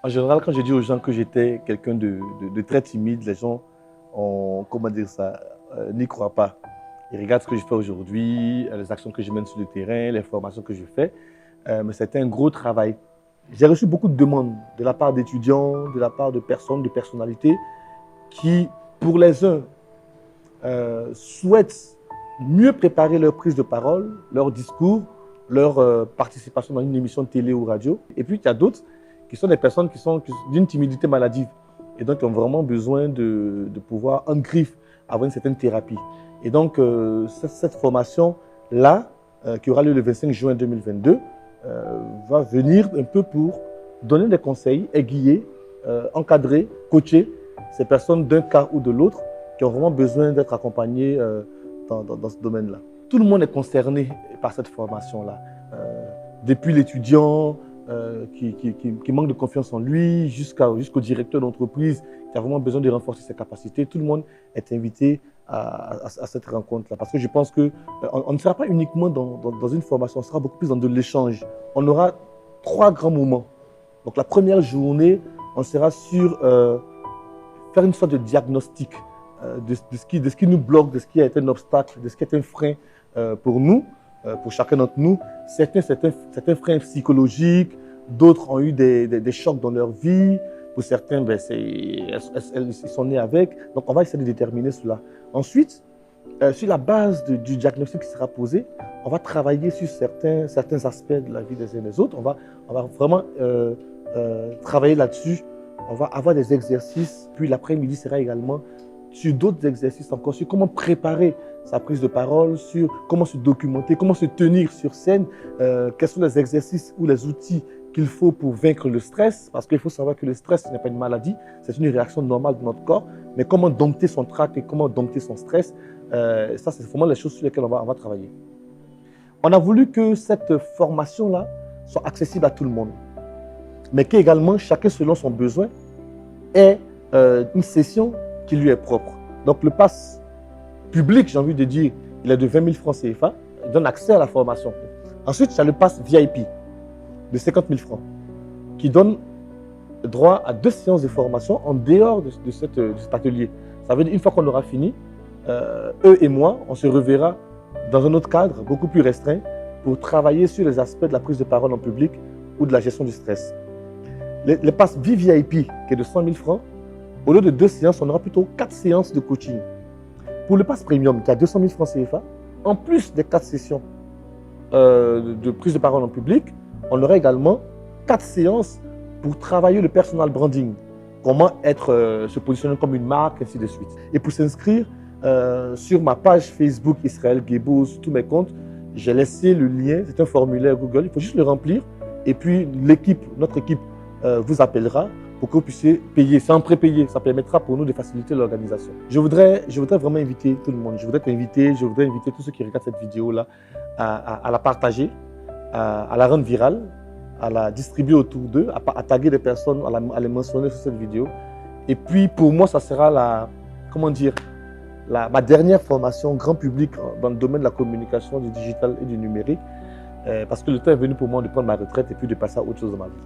En général, quand je dis aux gens que j'étais quelqu'un de très timide, les gens comment dire ça, n'y croient pas. Ils regardent ce que je fais aujourd'hui, les actions que je mène sur le terrain, les formations que je fais. Mais c'était un gros travail. J'ai reçu beaucoup de demandes de la part d'étudiants, de la part de personnes, de personnalités qui, pour les uns, souhaitent mieux préparer leur prise de parole, leur discours, leur participation dans une émission de télé ou radio. Et puis, il y a d'autres qui sont des personnes qui sont d'une timidité maladive et donc qui ont vraiment besoin de pouvoir, en griffe, avoir une certaine thérapie. Et donc, cette formation-là, qui aura lieu le 25 juin 2022, va venir un peu pour donner des conseils, aiguiller, encadrer, coacher ces personnes d'un cas ou de l'autre qui ont vraiment besoin d'être accompagnées dans ce domaine-là. Tout le monde est concerné par cette formation-là. Depuis l'étudiant qui manque de confiance en lui, jusqu'au directeur d'entreprise qui a vraiment besoin de renforcer ses capacités. Tout le monde est invité à cette rencontre-là. Parce que je pense qu'on ne sera pas uniquement dans une formation, on sera beaucoup plus dans de l'échange. On aura 3 grands moments. Donc la première journée, on sera sur faire une sorte de diagnostic de ce qui nous bloque, de ce qui est un obstacle, de ce qui est un frein pour nous, pour chacun d'entre nous. Certains freins psychologiques, d'autres ont eu des chocs dans leur vie. Pour certains, ils sont nés avec. Donc, on va essayer de déterminer cela. Ensuite, sur la base du diagnostic qui sera posé, on va travailler sur certains aspects de la vie des uns et des autres. On va vraiment travailler là-dessus. On va avoir des exercices. Puis l'après-midi sera également sur d'autres exercices encore, sur comment préparer sa prise de parole, sur comment se documenter, comment se tenir sur scène, quels sont les exercices ou les outils qu'il faut pour vaincre le stress, parce qu'il faut savoir que le stress, ce n'est pas une maladie, c'est une réaction normale de notre corps, mais comment dompter son trac et comment dompter son stress, ça, c'est vraiment les choses sur lesquelles on va travailler. On a voulu que cette formation-là soit accessible à tout le monde, mais qu'également, chacun selon son besoin, ait une session qui lui est propre. Donc, le pass public, j'ai envie de dire, il est de 20 000 francs CFA, il donne accès à la formation. Ensuite, il y a le pass VIP de 50 000 francs qui donne droit à 2 séances de formation en dehors de cet atelier. Ça veut dire, une fois qu'on aura fini, eux et moi, on se reverra dans un autre cadre, beaucoup plus restreint, pour travailler sur les aspects de la prise de parole en public ou de la gestion du stress. Le pass VIP, qui est de 100 000 francs, au lieu de 2 séances, on aura plutôt 4 séances de coaching. Pour le pass premium, qui a 200 000 francs CFA, en plus des 4 sessions de prise de parole en public, on aura également 4 séances pour travailler le personal branding. Comment se positionner comme une marque, ainsi de suite. Et pour s'inscrire sur ma page Facebook Israël Guébo, sur tous mes comptes, j'ai laissé le lien, c'est un formulaire Google, il faut juste le remplir. Et puis notre équipe vous appellera pour que vous puissiez payer, sans prépayé. Ça permettra pour nous de faciliter l'organisation. Je voudrais vraiment inviter tout le monde. Je voudrais inviter tous ceux qui regardent cette vidéo-là à la partager, à la rendre virale, à la distribuer autour d'eux, à taguer des personnes, à les mentionner sur cette vidéo. Et puis, pour moi, ça sera ma dernière formation grand public dans le domaine de la communication, du digital et du numérique. Parce que le temps est venu pour moi de prendre ma retraite et puis de passer à autre chose dans ma vie.